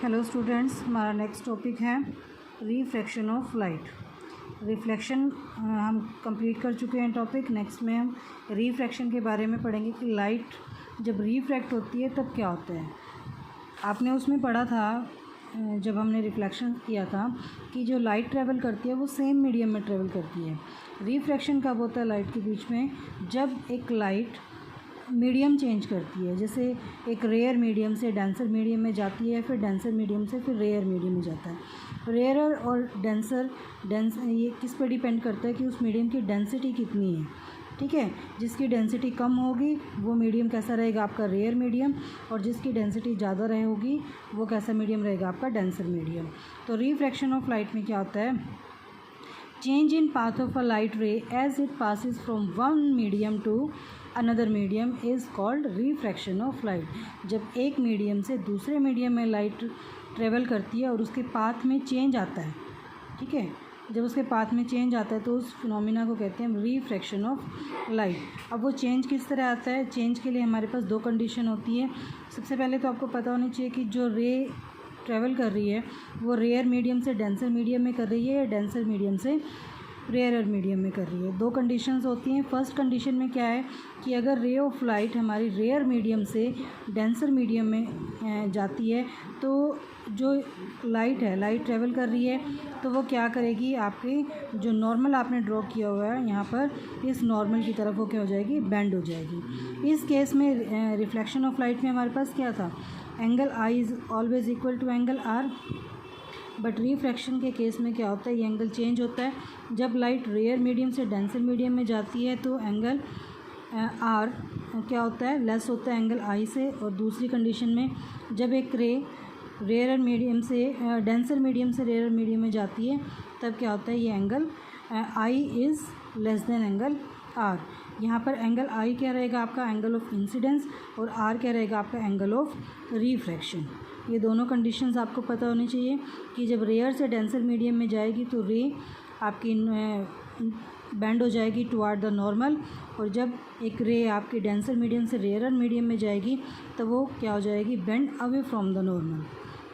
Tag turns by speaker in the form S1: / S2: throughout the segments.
S1: Hello students, हमारा next topic है refraction of light. Reflection हम कंप्लीट कर चुके हैं टॉपिक। नेक्स्ट में हम रिफ्रैक्शन के बारे में पढ़ेंगे कि लाइट जब रिफ्रैक्ट होती है तब क्या होता है। आपने उसमें पढ़ा था जब हमने रिफ्लेक्शन किया था कि जो लाइट ट्रेवल करती है वो सेम मीडियम में ट्रेवल करती है। रिफ्रैक्शन कब होता है लाइट के बीच में? जब एक लाइट मीडियम चेंज करती है, जैसे एक रेयर मीडियम से डेंसर मीडियम में जाती है, फिर डेंसर मीडियम से फिर रेयर मीडियम में जाता है। रेयर और डेंसर ये किस पे डिपेंड करता है कि उस मीडियम की डेंसिटी कितनी है। ठीक है, जिसकी डेंसिटी कम होगी वो मीडियम कैसा रहेगा आपका? Rare medium. और जिसकी डेंसिटी ज़्यादा रहेगी वो कैसा मीडियम रहेगा आपका? Denser medium. तो रिफ्रैक्शन ऑफ लाइट में क्या होता है? Change in path of a light ray as it passes from one medium to another medium is called refraction of light. जब एक मीडियम से दूसरे मीडियम में लाइट ट्रेवल करती है और उसके पाथ में चेंज आता है, ठीक है, जब उसके पाथ में चेंज आता है तो उस फिनोमिना को कहते हैं रिफ्रैक्शन ऑफ लाइट। अब वो चेंज किस तरह आता है? चेंज के लिए हमारे पास दो कंडीशन होती है। सबसे पहले तो आपको पता होनी चाहिए कि जो रे ट्रेवल कर रही है वो रेयर मीडियम से डेंसर मीडियम में कर रही है या डेंसर मीडियम से रेयर मीडियम में कर रही है। दो कंडीशंस होती हैं। फर्स्ट कंडीशन में क्या है कि अगर रे ऑफ लाइट हमारी रेयर मीडियम से डेंसर मीडियम में जाती है तो जो लाइट है, लाइट ट्रेवल कर रही है तो वो क्या करेगी? आपके जो नॉर्मल आपने ड्रॉ किया हुआ है यहाँ पर, इस नॉर्मल की तरफ वो क्या हो जाएगी? बेंड हो जाएगी। इस केस में रिफ्लेक्शन ऑफ लाइट में हमारे पास क्या था? Angle I is always equal to angle R. But refraction के केस में क्या होता है? ये एंगल चेंज होता है। जब लाइट रेयर मीडियम से डेंसर मीडियम में जाती है तो एंगल आर क्या होता है? लेस होता है एंगल आई से। और दूसरी कंडीशन में जब एक रे रेयर मीडियम से डेंसर मीडियम से रेयर मीडियम में जाती है तब क्या होता है? ये angle I is less than angle R. यहाँ पर एंगल आई क्या रहेगा आपका? Angle of incidence. और आर क्या रहेगा आपका? Angle of refraction. ये दोनों कंडीशंस आपको पता होनी चाहिए कि जब रेयर से डेंसर मीडियम में जाएगी तो रे आपकी बेंड हो जाएगी टुवार्ड द नॉर्मल। और जब एक रे आपकी डेंसर मीडियम से रेयर मीडियम में जाएगी तो वो क्या हो जाएगी? Bend away from the normal.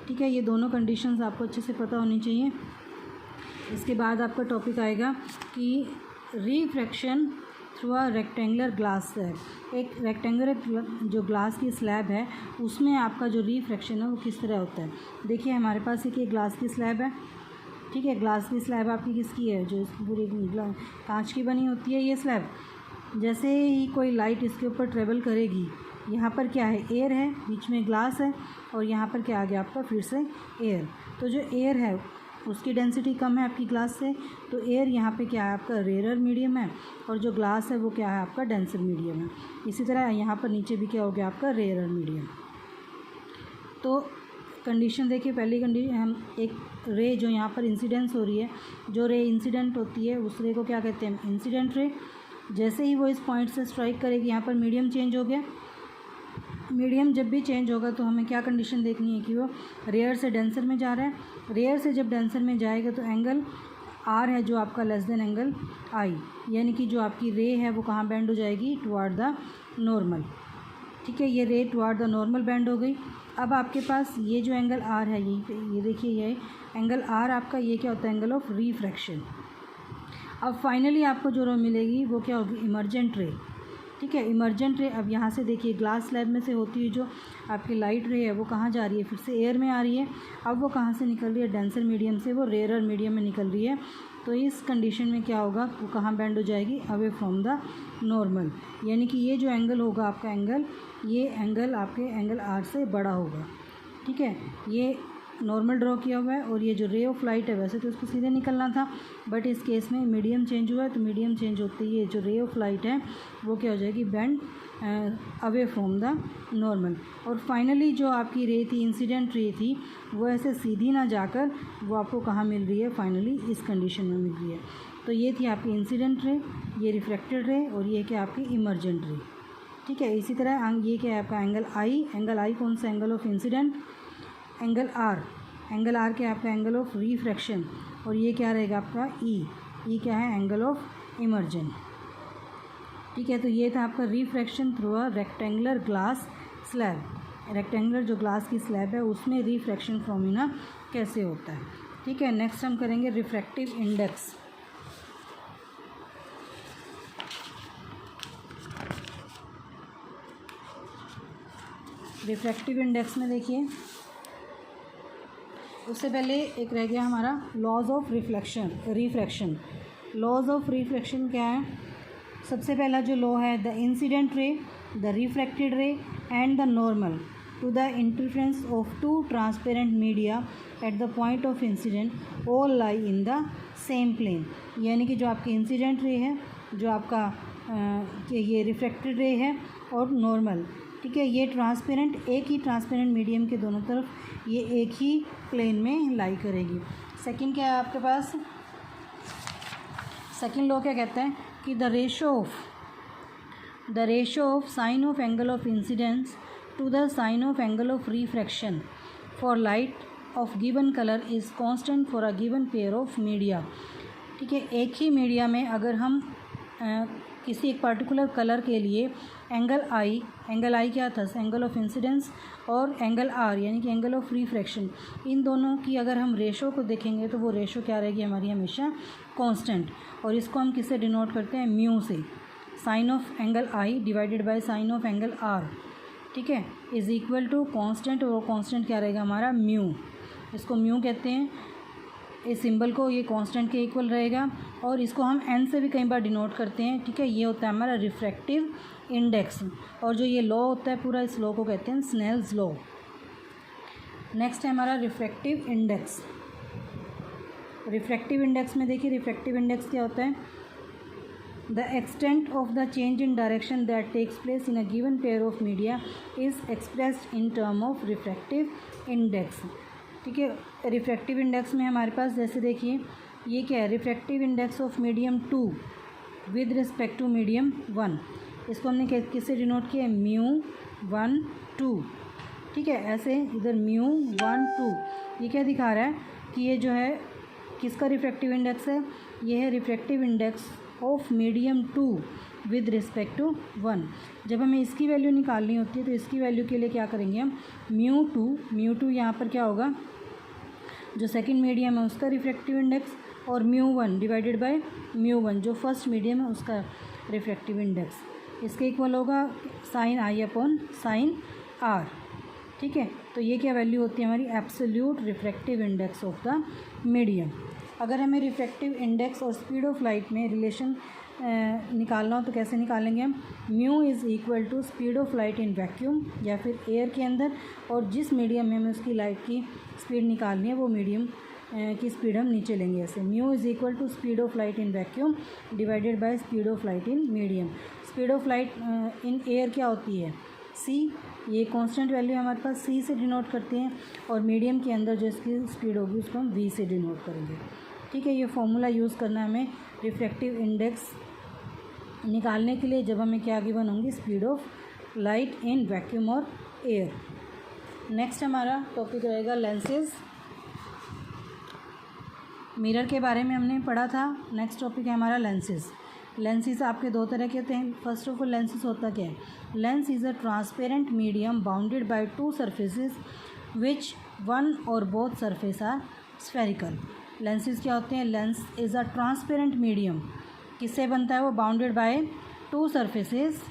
S1: ठीक है, ये दोनों कंडीशंस आपको अच्छे से पता होनी चाहिए। इसके बाद आपका टॉपिक आएगा कि refraction through a rectangular glass slab. एक रेक्टेंगुलर जो ग्लास की स्लैब है उसमें आपका जो रिफ्रैक्शन है वो किस तरह होता है। देखिए हमारे पास एक ये ग्लास की स्लैब है, ठीक है। ग्लास की स्लैब आपकी किसकी है? जो पूरी कांच की बनी होती है ये स्लैब। जैसे ही कोई लाइट इसके ऊपर ट्रेवल करेगी, यहाँ पर क्या है? एयर है, बीच में ग्लास है और यहाँ पर क्या आ गया आपका? फिर से एयर। तो जो एयर है उसकी डेंसिटी कम है आपकी ग्लास से, तो एयर यहाँ पे क्या है आपका? रेयर मीडियम है। और जो ग्लास है वो क्या है आपका? डेंसर मीडियम है। इसी तरह यहाँ पर नीचे भी क्या हो गया आपका? Rare medium. तो कंडीशन देखिए, पहली कंडीशन हम एक रे जो यहाँ पर इंसिडेंस हो रही है, जो रे इंसिडेंट होती है उस रे को क्या कहते हैं? Incident ray. जैसे ही वो इस पॉइंट से स्ट्राइक करेगी, यहाँ पर मीडियम चेंज हो गया। मीडियम जब भी चेंज होगा तो हमें क्या कंडीशन देखनी है कि वो रेयर से डेंसर में जा रहा है। रेयर से जब डेंसर में जाएगा तो एंगल आर है जो आपका लेस देन एंगल आई, यानी कि जो आपकी रे है वो कहाँ बेंड हो जाएगी? Toward the normal. ठीक है, ये रे टुवार्ड द नॉर्मल बेंड हो गई। अब आपके पास ये जो एंगल आर है, ये देखिए, ये एंगल आर आपका ये क्या होता है? Angle of refraction. अब फाइनली आपको जो रो मिलेगी वो क्या होगी? इमर्जेंट रे। ठीक है, इमर्जेंट रे। अब यहाँ से देखिए ग्लास स्लैब में से होती हुई जो आपकी लाइट रे है वो कहाँ जा रही है? फिर से एयर में आ रही है। अब वो कहाँ से निकल रही है? डेंसर मीडियम से वो रेयर मीडियम में निकल रही है। तो इस कंडीशन में क्या होगा? वो कहाँ बेंड हो जाएगी? Away from the normal. यानी कि ये जो एंगल होगा आपका एंगल, ये एंगल आपके एंगल आर से बड़ा होगा। ठीक है, ये नॉर्मल ड्रॉ किया हुआ है और ये जो रे ऑफ लाइट है वैसे तो इसको सीधे निकलना था, बट इस केस में मीडियम चेंज हुआ है। तो मीडियम चेंज होते ही ये जो रे ऑफ लाइट है वो क्या हो जाएगी? Bend away from the normal. और फाइनली जो आपकी रे थी, इंसिडेंट रे थी, वो ऐसे सीधी ना जाकर वो आपको कहाँ मिल रही है? फाइनली इस कंडीशन में मिल रही है। तो ये थी आपकी इंसिडेंट रे, ये रिफ्रैक्टेड रे, और ये क्या आपकी इमर्जेंट रे। ठीक है, इसी तरह ये क्या है आपका? Angle I. एंगल आई कौन सा? Angle of incident. Angle R क्या है आपका? Angle of refraction. और ये क्या रहेगा आपका? ई क्या है? Angle of emergent. ठीक है, तो ये था आपका refraction through a rectangular glass slab. Rectangular जो ग्लास की स्लैब है उसमें रिफ्रैक्शन फिनोमेना कैसे होता है। ठीक है, नेक्स्ट हम करेंगे रिफ्रैक्टिव इंडेक्स। रिफ्रैक्टिव इंडेक्स में देखिए, उससे पहले एक रह गया हमारा laws of refraction. Laws of refraction क्या है? सबसे पहला जो लॉ है, the incident ray, the refracted ray and the normal to the interference of two transparent media at the point of incidence all lie in the same plane. यानी कि जो आपकी इंसिडेंट रे है, जो आपका ये रिफ्रैक्टेड रे है और नॉर्मल, ठीक है, ये ट्रांसपेरेंट, एक ही ट्रांसपेरेंट मीडियम के दोनों तरफ ये एक ही प्लेन में लाई करेगी। सेकंड क्या है आपके पास? सेकंड लॉ क्या कहता है कि the ratio of sine of angle of incidence to the sine of angle of refraction for light of given colour is constant for a given pair of media. ठीक है, एक ही मीडिया में अगर हम किसी एक पर्टिकुलर कलर के लिए एंगल आई क्या था? एंगल ऑफ इंसिडेंस, और एंगल आर यानी कि एंगल ऑफ रिफ्रैक्शन, इन दोनों की अगर हम रेशो को देखेंगे तो वो रेशो क्या रहेगी हमारी? हमेशा कांस्टेंट। और इसको हम किससे डिनोट करते हैं? म्यू से। Sine of angle I divided by sine of angle R, ठीक है, इज़ इक्वल टू कांस्टेंट, और कांस्टेंट क्या रहेगा हमारा? म्यू। इसको म्यू कहते हैं, इस सिंबल को, ये कांस्टेंट के इक्वल रहेगा। और इसको हम एन से भी कई बार डिनोट करते हैं। ठीक है, ये होता है हमारा रिफ्रैक्टिव इंडेक्स। और जो ये लॉ होता है पूरा, इस लॉ को कहते हैं स्नेल्स लॉ। नेक्स्ट है हमारा रिफ्रैक्टिव इंडेक्स। रिफ्रैक्टिव इंडेक्स में देखिए, रिफ्रैक्टिव इंडेक्स क्या होता है? The extent of the change in direction that takes place in a given pair of media is expressed in term of refractive index. ठीक है, refractive index में हमारे पास जैसे देखिए, ये क्या है? Refractive index of medium 2 with respect to medium 1। इसको हमने किससे डिनोट किया है? म्यू 1 2। ठीक है, ऐसे इधर म्यू 1 2, ये क्या दिखा रहा है कि ये जो है किसका रिफ्रैक्टिव इंडेक्स है? ये है refractive index of medium 2 with respect to 1। जब हमें इसकी वैल्यू निकालनी होती है तो इसकी वैल्यू के लिए क्या करेंगे हम? म्यू 2 यहाँ पर क्या होगा? जो सेकंड मीडियम है उसका रिफ्रैक्टिव इंडेक्स, और म्यू 1 डिवाइडेड बाय म्यू 1 जो फर्स्ट मीडियम है उसका रिफ्रैक्टिव इंडेक्स। इसके इक्वल होगा sine I upon sine R. ठीक है, तो ये क्या वैल्यू होती है हमारी? Absolute refractive index of the medium. अगर हमें रिफ्रैक्टिव इंडेक्स और स्पीड ऑफ लाइट में रिलेशन निकालना हो तो कैसे निकालेंगे हम? Mu is equal to speed of light in vacuum या फिर एयर के अंदर, और जिस मीडियम में हमें उसकी लाइट की स्पीड निकालनी है वो मीडियम की स्पीड हम नीचे लेंगे ऐसे। Mu is equal to speed of light in vacuum divided by speed of light in medium. Speed of light in air क्या होती है? सी। ये कांस्टेंट वैल्यू हमारे पास सी से डिनोट करते हैं, और मीडियम के अंदर जो इसकी स्पीड होगी उसको हम वी से डिनोट करेंगे। ठीक है, ये फॉर्मूला यूज़ करना है हमें रिफ्रैक्टिव इंडेक्स निकालने के लिए, जब हमें क्या गिवन होंगी? Speed of light in vacuum और एयर। नेक्स्ट हमारा टॉपिक रहेगा लेंसेज। मिरर के बारे में हमने पढ़ा था। नेक्स्ट टॉपिक है हमारा लेंसेज। लेंसेज आपके दो तरह के होते हैं। फर्स्ट ऑफ ऑल लेंसेज होता क्या है? Lens is a transparent medium bounded by two surfaces which one or both surface are spherical. Lenses क्या होते हैं? Lens is a transparent medium, किससे बनता है वो? Bounded by two surfaces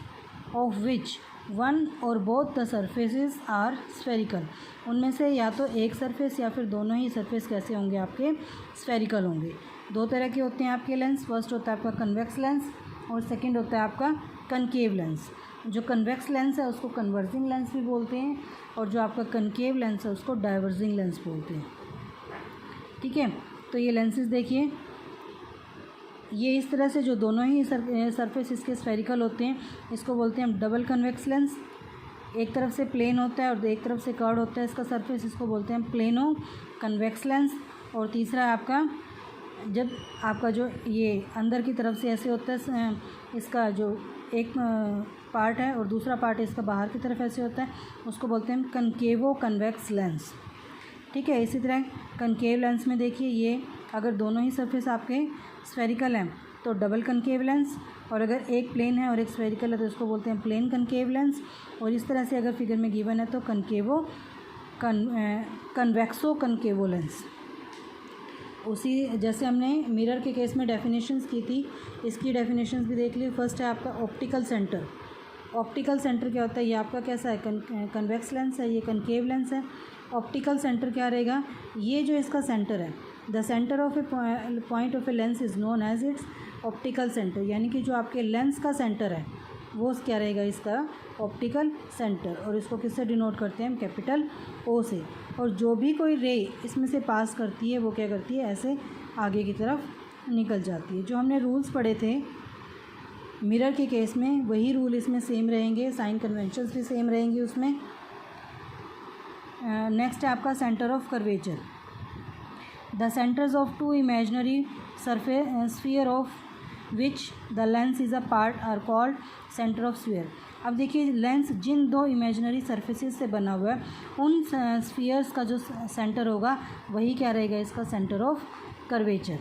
S1: of which one or both the surfaces are spherical. उनमें से या तो एक सरफेस या फिर दोनों ही सरफेस कैसे होंगे? आपके स्फेरिकल होंगे। दो तरह के होते हैं आपके लेंस। फर्स्ट होता है आपका कन्वेक्स लेंस और सेकंड होता है आपका कनकेव लेंस। जो कन्वेक्स लेंस है उसको कन्वर्जिंग लेंस भी बोलते हैं, और जो आपका कनकेव लेंस है उसको डाइवर्जिंग लेंस बोलते हैं। ठीक है, तो ये लेंसेज देखिए, ये इस तरह से जो दोनों ही सरफेस इसके स्फेरिकल होते हैं इसको बोलते हैं हम डबल कन्वेक्स लेंस। एक तरफ से प्लेन होता है और एक तरफ से कर्व होता है इसका सरफेस, इसको बोलते हैं प्लेनो कन्वेक्स लेंस। और तीसरा है आपका, जब आपका जो ये अंदर की तरफ से ऐसे होता है, इसका जो एक पार्ट है और दूसरा पार्ट इसका बाहर की तरफ ऐसे होता है, उसको बोलते हैं कनकेवो कन्वेक्स लेंस। ठीक है, इसी तरह कनकेव लेंस में देखिए, ये अगर दोनों ही सरफेस आपके स्फेरिकल हैं तो डबल कनकेव लेंस, और अगर एक प्लेन है और एक स्फेरिकल है तो इसको बोलते हैं प्लेन कनकेव लेंस। और इस तरह से अगर फिगर में गिवन है तो कन्वेक्सो कनकेवो लेंस। उसी जैसे हमने मिरर के केस में डेफिनेशंस की थी, इसकी डेफिनेशंस भी देख ली। फर्स्ट है आपका ऑप्टिकल सेंटर। ऑप्टिकल सेंटर क्या होता है, ये आपका कैसा है, कन्वेक्स लेंस है, ये कनकेव लेंस है। ऑप्टिकल सेंटर क्या रहेगा, ये जो इसका सेंटर है, the centre of a point of a lens is known as its optical centre, यानी कि जो आपके लेंस का सेंटर है वो क्या रहेगा, इसका ऑप्टिकल सेंटर। और इसको किससे डिनोट करते हैं हम, कैपिटल ओ से। और जो भी कोई रे इसमें से पास करती है वो क्या करती है, ऐसे आगे की तरफ निकल जाती है। जो हमने रूल्स पढ़े थे मिरर के केस में वही रूल इसमें सेम रहेंगे, साइन कन्वेंशंस भी सेम रहेंगी उसमें। नेक्स्ट है आपका centre of curvature. The centres of two imaginary sphere of which the lens is a part are called centre of sphere. अब देखिए लेंस जिन दो इमेजिनरी सरफेसेस से बना हुआ है उन स्फीयर्स का जो सेंटर होगा वही क्या रहेगा, इसका सेंटर ऑफ कर्वेचर।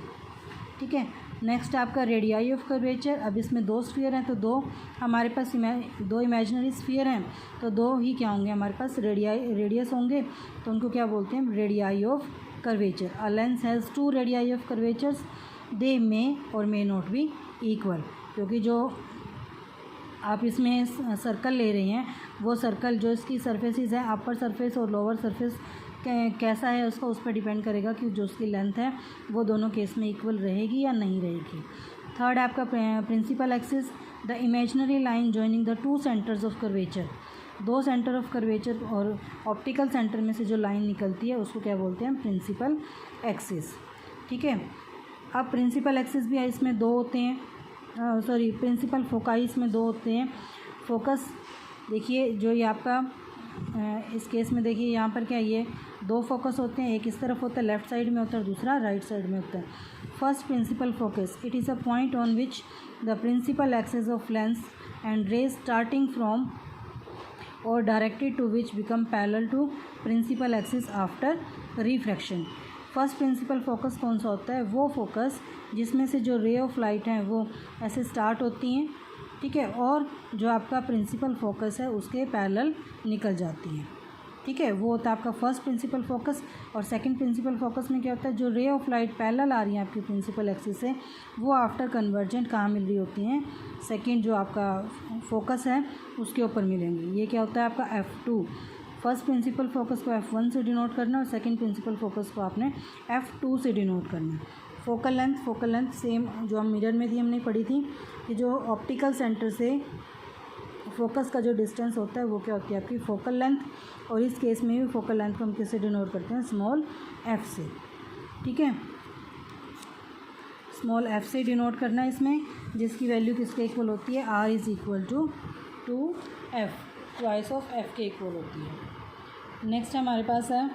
S1: ठीक है। नेक्स्ट आपका रेडियाई ऑफ कर्वेचर। अब इसमें दो स्फीयर हैं तो दो हमारे पास दो इमेजिनरी स्फीयर हैं तो दो ही क्या होंगे हमारे पास, रेडियस होंगे, तो उनको क्या बोलते हैं, radii of curvature. A lens has two radii of curvatures, they may or may not be equal. क्योंकि जो आप इसमें सर्कल ले रहे हैं वो सर्कल जो इसकी सरफेसेस है, अपर सरफेस और लोअर सरफेस कैसा है उसका उस पर डिपेंड करेगा कि जो उसकी लेंथ है वो दोनों केस में इक्वल रहेगी या नहीं रहेगी। थर्ड आपका principal axis, the imaginary line joining the two centres of curvature. दो सेंटर ऑफ कर्वेचर और ऑप्टिकल सेंटर में से जो लाइन निकलती है उसको क्या बोलते हैं, प्रिंसिपल एक्सिस। ठीक है। अब प्रिंसिपल एक्सिस भी इसमें दो होते हैं, प्रिंसिपल फोकाई इसमें दो होते हैं। फोकस देखिए जो ये आपका इस केस में देखिए यहाँ पर क्या, ये दो फोकस होते हैं, एक इस तरफ होता है लेफ़्ट साइड में होता है और दूसरा राइट साइड में होता है। First principal focus, it is a point on which the principal axis of lens and rays starting from or directed to which become parallel to principal axis after refraction. First principal focus कौन सा होता है, वो focus जिसमें से जो ray of light हैं वो ऐसे स्टार्ट होती हैं, ठीक है, और जो आपका प्रिंसिपल फोकस है उसके पैरेलल निकल जाती हैं। ठीक है, वो होता है आपका फर्स्ट प्रिंसिपल फोकस। और सेकंड प्रिंसिपल फोकस में क्या होता है, जो रे ऑफ लाइट पैरेलल आ रही हैं आपकी प्रिंसिपल एक्सिस से वो आफ्टर कन्वर्जेंट कहाँ मिल रही होती हैं, सेकंड जो आपका फोकस है उसके ऊपर मिलेंगी। ये क्या होता है आपका F2। फर्स्ट प्रिंसिपल फोकस को F1 से डिनोट करना और सेकंड प्रिंसिपल फोकस को आपने F2 से डिनोट करना। फोकल लेंथ सेम जो हम मिरर में थी हमने पढ़ी थी कि जो ऑप्टिकल सेंटर से फोकस का जो डिस्टेंस होता है वो क्या होती है आपकी फोकल लेंथ। और इस केस में भी फोकल लेंथ को हम किससे डिनोट करते हैं, स्मॉल f से। ठीक है, स्मॉल f से डिनोट करना है इसमें, जिसकी वैल्यू किसके इक्वल होती है, r is equal to 2f, twice of f के इक्वल होती है। नेक्स्ट हमारे पास है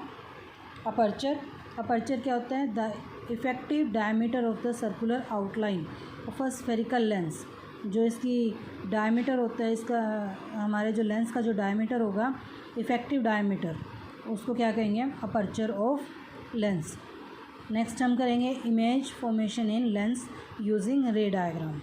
S1: अपर्चर। अपर्चर क्या होता है, the effective diameter of the circular outline of a spherical lens. जो इसकी डायमीटर होता है, इसका हमारे जो लेंस का जो डायमीटर होगा, इफ़ेक्टिव डायमीटर, उसको क्या कहेंगे, अपर्चर ऑफ लेंस। नेक्स्ट हम करेंगे इमेज फॉर्मेशन इन लेंस यूजिंग रे डायग्राम।